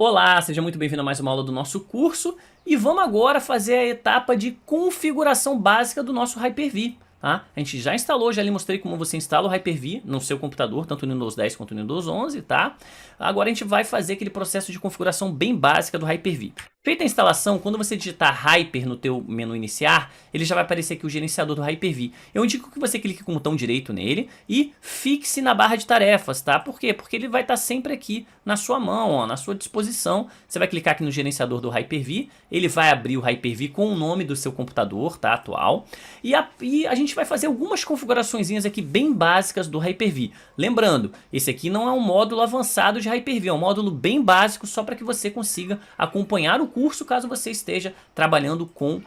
Olá, seja muito bem-vindo a mais uma aula do nosso curso e vamos agora fazer a etapa de configuração básica do nosso Hyper-V. Tá? A gente já instalou, já lhe mostrei como você instala o Hyper-V no seu computador, tanto no Windows 10 quanto no Windows 11, tá? Agora a gente vai fazer aquele processo de configuração bem básica do Hyper-V. Feita a instalação, quando você digitar Hyper no teu menu iniciar, ele já vai aparecer aqui o gerenciador do Hyper-V. Eu indico que você clique com o botão direito nele e fixe na barra de tarefas, tá? Por quê? Porque ele vai estar sempre aqui na sua mão, ó, na sua disposição. Você vai clicar aqui no gerenciador do Hyper-V, ele vai abrir o Hyper-V com o nome do seu computador, tá? Atual. E a gente vai fazer algumas configurações aqui bem básicas do Hyper-V. Lembrando, esse aqui não é um módulo avançado de Hyper-V, é um módulo bem básico só para que você consiga acompanhar o curso caso você esteja trabalhando com,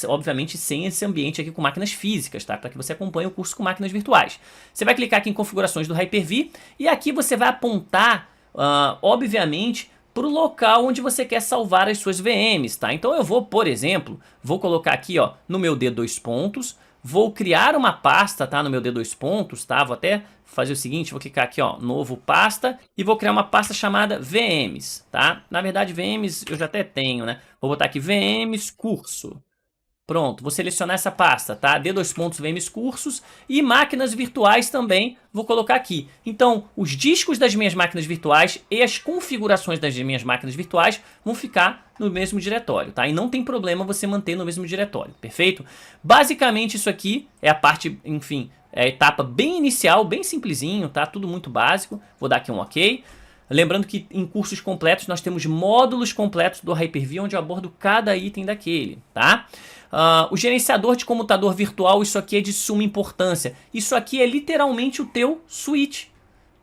obviamente, sem esse ambiente aqui com máquinas físicas, tá? Para que você acompanhe o curso com máquinas virtuais. Você vai clicar aqui em configurações do Hyper-V e aqui você vai apontar, obviamente, para o local onde você quer salvar as suas VMs, tá? Então eu vou, por exemplo, vou colocar aqui, ó, no meu D2 vou criar uma pasta, tá? No meu D2 tá? Vou até fazer o seguinte, vou clicar aqui, ó, novo pasta e vou criar uma pasta chamada VMs, tá? Na verdade, VMs eu já até tenho, né? Vou botar aqui VMs curso. Pronto, vou selecionar essa pasta, tá? D2 VMs cursos e máquinas virtuais também vou colocar aqui. Então, os discos das minhas máquinas virtuais e as configurações das minhas máquinas virtuais vão ficar no mesmo diretório, tá? E não tem problema você manter no mesmo diretório, perfeito? Basicamente isso aqui é a parte, enfim, é a etapa bem inicial, bem simplesinho, tá? Tudo muito básico. Vou dar aqui um OK. Lembrando que em cursos completos nós temos módulos completos do Hyper-V onde eu abordo cada item daquele, tá? O gerenciador de computador virtual, isso aqui é de suma importância. Isso aqui é literalmente o teu switch.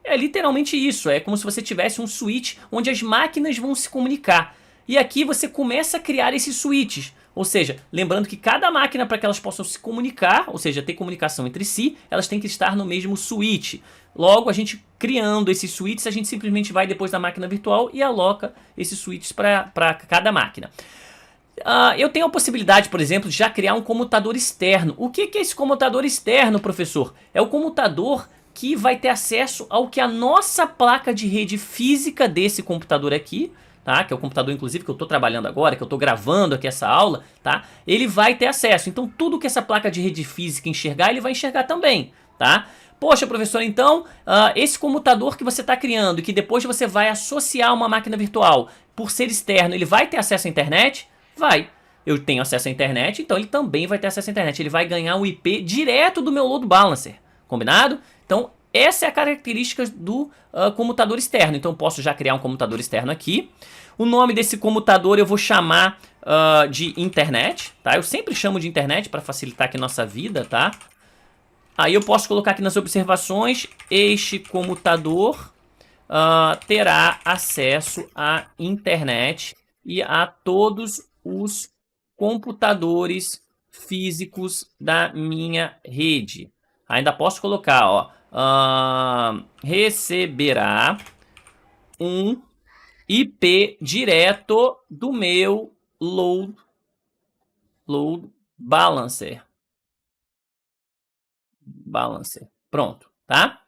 É literalmente isso, é como se você tivesse um switch onde as máquinas vão se comunicar. E aqui você começa a criar esses switches. Ou seja, lembrando que cada máquina, para que elas possam se comunicar, ou seja, ter comunicação entre si, elas têm que estar no mesmo switch. Logo, a gente criando esses switches, a gente simplesmente vai depois da máquina virtual e aloca esses switches para cada máquina. Eu tenho a possibilidade, por exemplo, de já criar um comutador externo. O que é esse comutador externo, professor? É o comutador que vai ter acesso ao que a nossa placa de rede física desse computador aqui, tá? Que é o computador, inclusive, que eu estou trabalhando agora, que eu estou gravando aqui essa aula, tá? Ele vai ter acesso. Então, tudo que essa placa de rede física enxergar, ele vai enxergar também, tá? Poxa, professor, então, esse comutador que você está criando e que depois você vai associar a uma máquina virtual, por ser externo, ele vai ter acesso à internet? Vai. Eu tenho acesso à internet, então ele também vai ter acesso à internet. Ele vai ganhar o IP direto do meu load balancer. Combinado? Então, essa é a característica do comutador externo. Então, eu posso já criar um comutador externo aqui. O nome desse comutador eu vou chamar de internet, tá? Eu sempre chamo de internet para facilitar aqui nossa vida, tá? Aí eu posso colocar aqui nas observações, este computador terá acesso à internet e a todos os computadores físicos da minha rede. Ainda posso colocar, ó, receberá um IP direto do meu load balancer. Pronto, tá?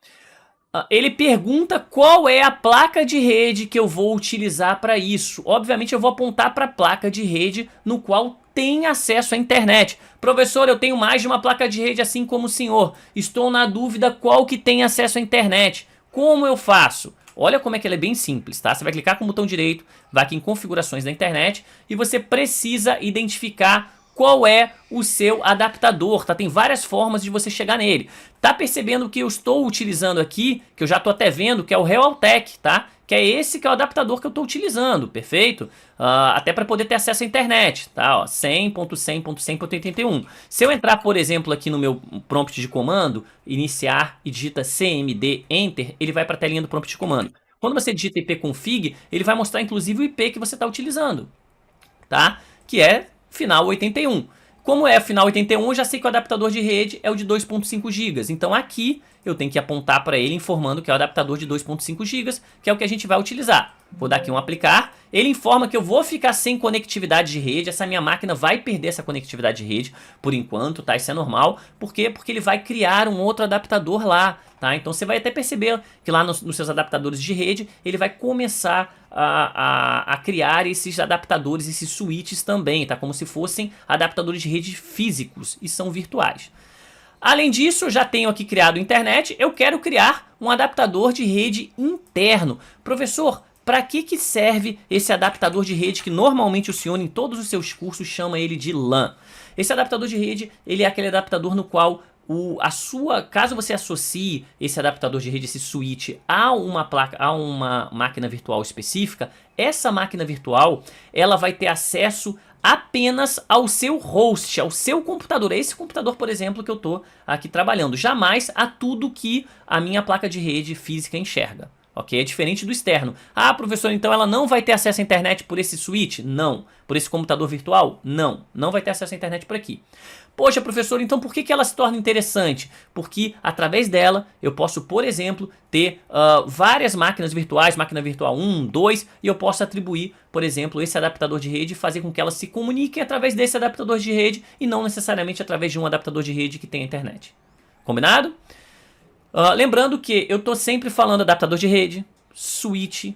Ele pergunta qual é a placa de rede que eu vou utilizar para isso. Obviamente eu vou apontar para a placa de rede no qual tem acesso à internet. Professor, eu tenho mais de uma placa de rede assim como o senhor. Estou na dúvida qual que tem acesso à internet. Como eu faço? Olha como é que ela é bem simples, tá? Você vai clicar com o botão direito, vai aqui em configurações da internet e você precisa identificar qual é o seu adaptador, tá? Tem várias formas de você chegar nele. Tá percebendo que eu estou utilizando aqui, que eu já tô até vendo, que é o Realtek, tá? Que é esse que é o adaptador que eu tô utilizando, perfeito? Até para poder ter acesso à internet, tá? Ó, 100.100.100.81. Se eu entrar, por exemplo, aqui no meu prompt de comando, iniciar e digita cmd enter, ele vai para a telinha do prompt de comando. Quando você digita ipconfig, ele vai mostrar inclusive o IP que você está utilizando, tá? Que é final 81. Como é final 81, eu já sei que o adaptador de rede é o de 2.5 GB. Então aqui eu tenho que apontar para ele informando que é o adaptador de 2.5 GB, que é o que a gente vai utilizar. Vou dar aqui um aplicar. Ele informa que eu vou ficar sem conectividade de rede. Essa minha máquina vai perder essa conectividade de rede por enquanto, tá? Isso é normal. Por quê? Porque ele vai criar um outro adaptador lá, tá? Então você vai até perceber que lá nos seus adaptadores de rede, ele vai começar a criar esses adaptadores, esses switches também, tá? Como se fossem adaptadores de rede físicos e são virtuais. Além disso, eu já tenho aqui criado internet, eu quero criar um adaptador de rede interno. Professor, para que serve esse adaptador de rede que normalmente o senhor em todos os seus cursos chama ele de LAN? Esse adaptador de rede, ele é aquele adaptador no qual caso você associe esse adaptador de rede, esse switch, a uma máquina virtual específica, essa máquina virtual, ela vai ter acesso apenas ao seu host, ao seu computador. É esse computador, por exemplo, que eu estou aqui trabalhando. Jamais a tudo que a minha placa de rede física enxerga. Ok? É diferente do externo. Ah, professor, então ela não vai ter acesso à internet por esse switch? Não. Por esse computador virtual? Não. Não vai ter acesso à internet por aqui. Poxa, professor, então por que ela se torna interessante? Porque através dela eu posso, por exemplo, ter várias máquinas virtuais, máquina virtual 1, 2, e eu posso atribuir, por exemplo, esse adaptador de rede e fazer com que elas se comuniquem através desse adaptador de rede e não necessariamente através de um adaptador de rede que tem internet. Combinado? Lembrando que eu estou sempre falando adaptador de rede, switch,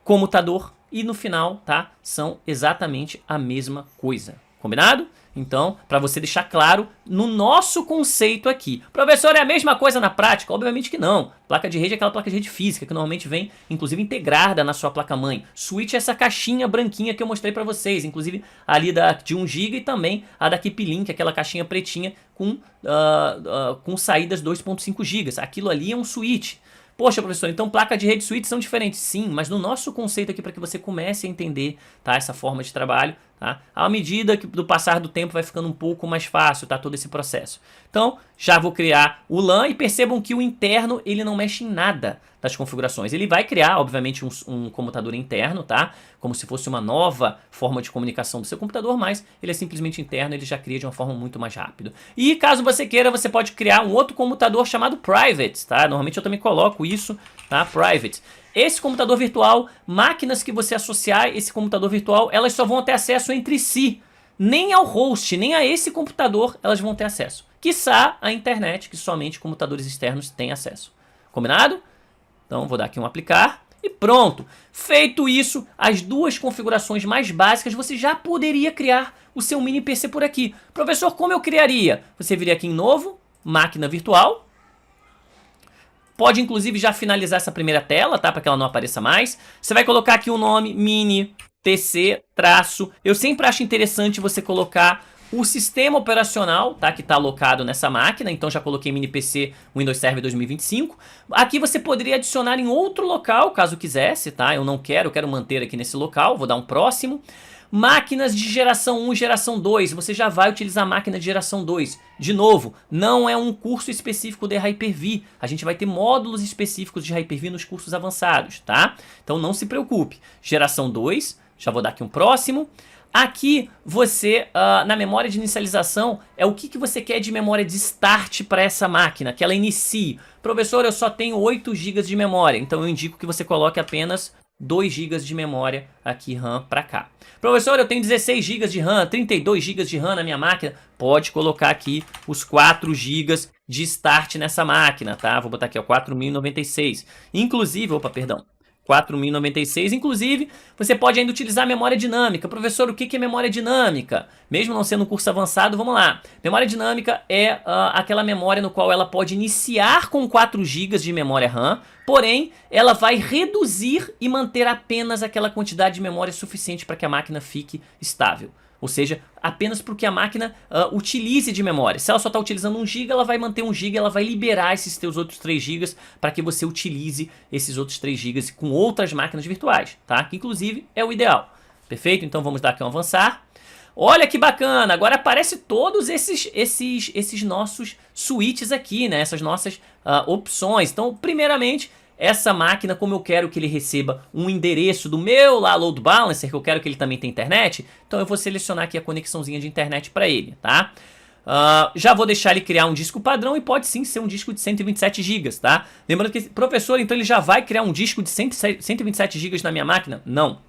comutador e no final, tá? São exatamente a mesma coisa. Combinado? Então, para você deixar claro no nosso conceito aqui. Professor, é a mesma coisa na prática? Obviamente que não. Placa de rede é aquela placa de rede física que normalmente vem, inclusive, integrada na sua placa-mãe. Switch é essa caixinha branquinha que eu mostrei para vocês, inclusive ali de 1 GB e também a da Keep-Link, aquela caixinha pretinha com saídas 2.5 GB. Aquilo ali é um switch. Poxa, professor, então placa de rede e switch são diferentes? Sim, mas no nosso conceito aqui, para que você comece a entender, tá, essa forma de trabalho, tá, à medida que do passar do tempo vai ficando um pouco mais fácil, tá, todo esse processo. Então, já vou criar o LAN e percebam que o interno, ele não mexe em nada das configurações. Ele vai criar, obviamente, um computador interno, tá, como se fosse uma nova forma de comunicação do seu computador, mas ele é simplesmente interno, ele já cria de uma forma muito mais rápida. E caso você queira, você pode criar um outro computador chamado private, tá, normalmente eu também coloco isso, tá, private. Esse computador virtual, máquinas que você associar esse computador virtual, elas só vão ter acesso entre si. Nem ao host, nem a esse computador elas vão ter acesso. Quiçá a internet, que somente computadores externos têm acesso. Combinado? Então vou dar aqui um aplicar e pronto. Feito isso, as duas configurações mais básicas, você já poderia criar o seu mini PC por aqui. Professor, como eu criaria? Você viria aqui em novo, máquina virtual. Pode, inclusive, já finalizar essa primeira tela, tá? Para que ela não apareça mais. Você vai colocar aqui o nome mini PC traço. Eu sempre acho interessante você colocar o sistema operacional, tá? Que está alocado nessa máquina. Então já coloquei mini PC Windows Server 2025. Aqui você poderia adicionar em outro local, caso quisesse, tá? Eu não quero, eu quero manter aqui nesse local. Vou dar um próximo. Máquinas de geração 1 e geração 2, você já vai utilizar a máquina de geração 2. De novo, não é um curso específico de Hyper-V. A gente vai ter módulos específicos de Hyper-V nos cursos avançados, tá? Então não se preocupe. Geração 2, já vou dar aqui um próximo. Aqui você, na memória de inicialização, é o que você quer de memória de start para essa máquina, que ela inicie. Professor, eu só tenho 8 GB de memória, então eu indico que você coloque apenas 2 GB de memória aqui RAM para cá. Professor, eu tenho 16 GB de RAM, 32 GB de RAM na minha máquina. Pode colocar aqui os 4 GB de start nessa máquina, tá? Vou botar aqui, ó, 4096. Inclusive, opa, perdão. 4096, inclusive, você pode ainda utilizar memória dinâmica. Professor, o que é memória dinâmica? Mesmo não sendo um curso avançado, vamos lá. Memória dinâmica é aquela memória no qual ela pode iniciar com 4 GB de memória RAM, porém, ela vai reduzir e manter apenas aquela quantidade de memória suficiente para que a máquina fique estável. Ou seja, apenas para que a máquina utilize de memória. Se ela só está utilizando 1 GB, ela vai manter 1 GB, ela vai liberar esses teus outros 3 GB para que você utilize esses outros 3 GB com outras máquinas virtuais, tá? Que inclusive é o ideal. Perfeito? Então vamos dar aqui um avançar. Olha que bacana, agora aparece todos esses nossos switches aqui, né? Essas nossas opções. Então, primeiramente, essa máquina, como eu quero que ele receba um endereço do meu lá, load balancer, que eu quero que ele também tenha internet, então eu vou selecionar aqui a conexãozinha de internet para ele, tá? Já vou deixar ele criar um disco padrão e pode sim ser um disco de 127 GB, tá? Lembrando que, professor, então ele já vai criar um disco de 127 GB na minha máquina? Não.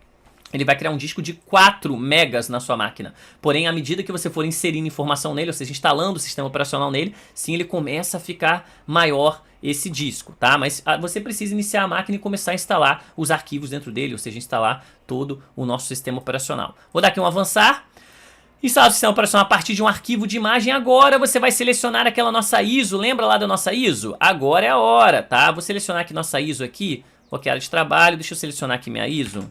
Ele vai criar um disco de 4 megas na sua máquina. Porém, à medida que você for inserindo informação nele, ou seja, instalando o sistema operacional nele, sim, ele começa a ficar maior esse disco, tá? Mas você precisa iniciar a máquina e começar a instalar os arquivos dentro dele, ou seja, instalar todo o nosso sistema operacional. Vou dar aqui um avançar. Instalar o sistema operacional a partir de um arquivo de imagem. Agora você vai selecionar aquela nossa ISO. Lembra lá da nossa ISO? Agora é a hora, tá? Vou selecionar aqui nossa ISO aqui. Qualquer área de trabalho. Deixa eu selecionar aqui minha ISO.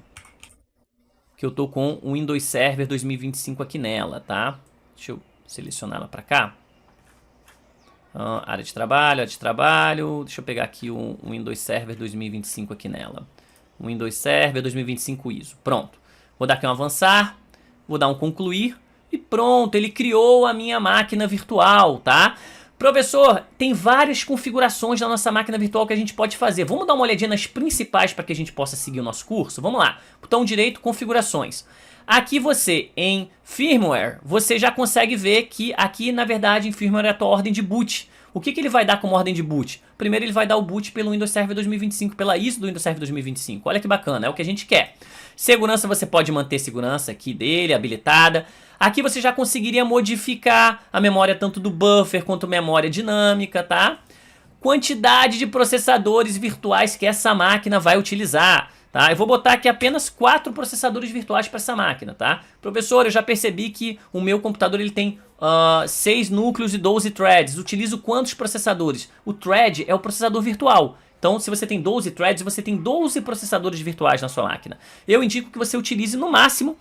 Que eu tô com o Windows Server 2025 aqui nela, tá? Deixa eu selecionar ela pra cá. Área de trabalho. Deixa eu pegar aqui o Windows Server 2025 aqui nela. Windows Server 2025 ISO. Pronto. Vou dar aqui um avançar. Vou dar um concluir. E pronto, ele criou a minha máquina virtual, tá? Professor, tem várias configurações da nossa máquina virtual que a gente pode fazer. Vamos dar uma olhadinha nas principais para que a gente possa seguir o nosso curso? Vamos lá. Botão direito, configurações. Aqui você, em firmware, você já consegue ver que aqui, na verdade, em firmware é a tua ordem de boot. O que ele vai dar como ordem de boot? Primeiro ele vai dar o boot pelo Windows Server 2025, pela ISO do Windows Server 2025. Olha que bacana, é o que a gente quer. Segurança, você pode manter segurança aqui dele, habilitada. Aqui você já conseguiria modificar a memória tanto do buffer quanto memória dinâmica, tá? Quantidade de processadores virtuais que essa máquina vai utilizar, tá? Eu vou botar aqui apenas 4 processadores virtuais para essa máquina, tá? Professor, eu já percebi que o meu computador ele tem 6 núcleos e 12 threads. Utilizo quantos processadores? O thread é o processador virtual. Então, se você tem 12 threads, você tem 12 processadores virtuais na sua máquina. Eu indico que você utilize no máximo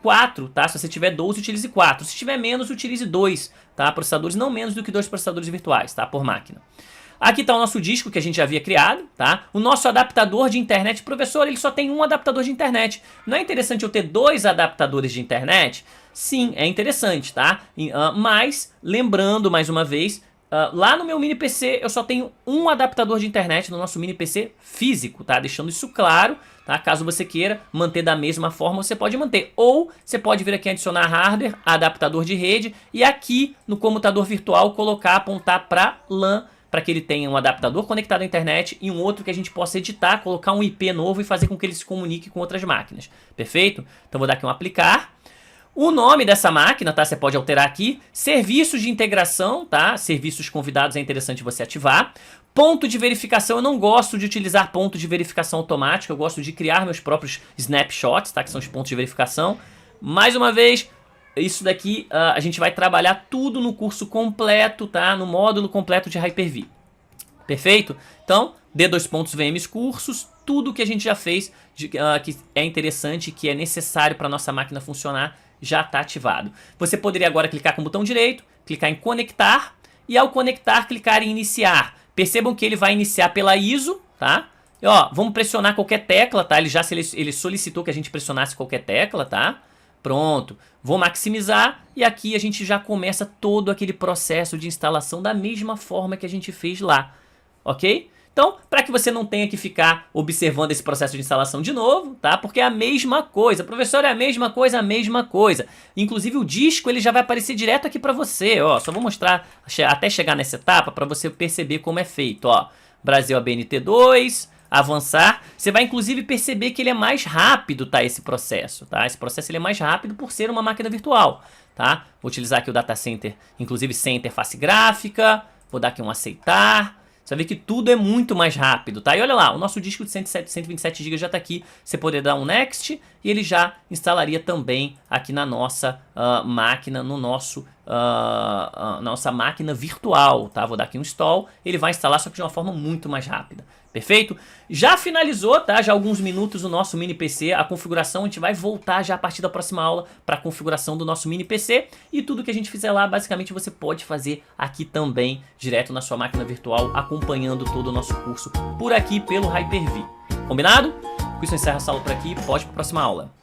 4, tá? Se você tiver 12, utilize 4. Se tiver menos, utilize 2, tá? Processadores, não menos do que 2 processadores virtuais, tá? Por máquina. Aqui está o nosso disco que a gente já havia criado, tá? O nosso adaptador de internet. Professor, ele só tem um adaptador de internet. Não é interessante eu ter 2 adaptadores de internet? Sim, é interessante, tá? Mas, lembrando mais uma vez, lá no meu mini PC eu só tenho um adaptador de internet no nosso mini PC físico, tá? Deixando isso claro, tá? Caso você queira manter da mesma forma, você pode manter. Ou você pode vir aqui adicionar hardware, adaptador de rede, e aqui no computador virtual colocar, apontar para LAN, para que ele tenha um adaptador conectado à internet e um outro que a gente possa editar, colocar um IP novo e fazer com que ele se comunique com outras máquinas. Perfeito? Então vou dar aqui um aplicar. O nome dessa máquina, tá? Você pode alterar aqui. Serviços de integração, tá? Serviços convidados é interessante você ativar. Ponto de verificação, eu não gosto de utilizar ponto de verificação automática, eu gosto de criar meus próprios snapshots, tá? Que são os pontos de verificação. Mais uma vez, isso daqui a gente vai trabalhar tudo no curso completo, tá? No módulo completo de Hyper-V. Perfeito? Então, D2.VMs cursos, tudo que a gente já fez que é interessante, que é necessário para nossa máquina funcionar, já está ativado. Você poderia agora clicar com o botão direito, clicar em conectar e ao conectar clicar em iniciar. Percebam que ele vai iniciar pela ISO, tá? E, ó, vamos pressionar qualquer tecla, tá? Ele solicitou que a gente pressionasse qualquer tecla, tá? Pronto. Vou maximizar e aqui a gente já começa todo aquele processo de instalação da mesma forma que a gente fez lá, ok? Então, para que você não tenha que ficar observando esse processo de instalação de novo, tá? Porque é a mesma coisa. Professor, é a mesma coisa, a mesma coisa. Inclusive o disco ele já vai aparecer direto aqui para você, ó. Só vou mostrar até chegar nessa etapa para você perceber como é feito, ó. Brasil ABNT2, avançar. Você vai inclusive perceber que ele é mais rápido, tá? Esse processo, tá? Esse processo ele é mais rápido por ser uma máquina virtual, tá? Vou utilizar aqui o data center, inclusive sem interface gráfica. Vou dar aqui um aceitar. Você vai ver que tudo é muito mais rápido, tá? E olha lá, o nosso disco de 127 GB já está aqui. Você poderia dar um Next e ele já instalaria também aqui na nossa máquina, no nosso nossa máquina virtual, tá? Vou dar aqui um install, ele vai instalar só que de uma forma muito mais rápida. Perfeito? Já finalizou, tá? Já há alguns minutos o nosso mini PC, a configuração, a gente vai voltar já a partir da próxima aula para a configuração do nosso mini PC e tudo que a gente fizer lá, basicamente você pode fazer aqui também, direto na sua máquina virtual, acompanhando todo o nosso curso por aqui pelo Hyper-V. Combinado? Com isso eu encerro essa aula por aqui, pode para a próxima aula.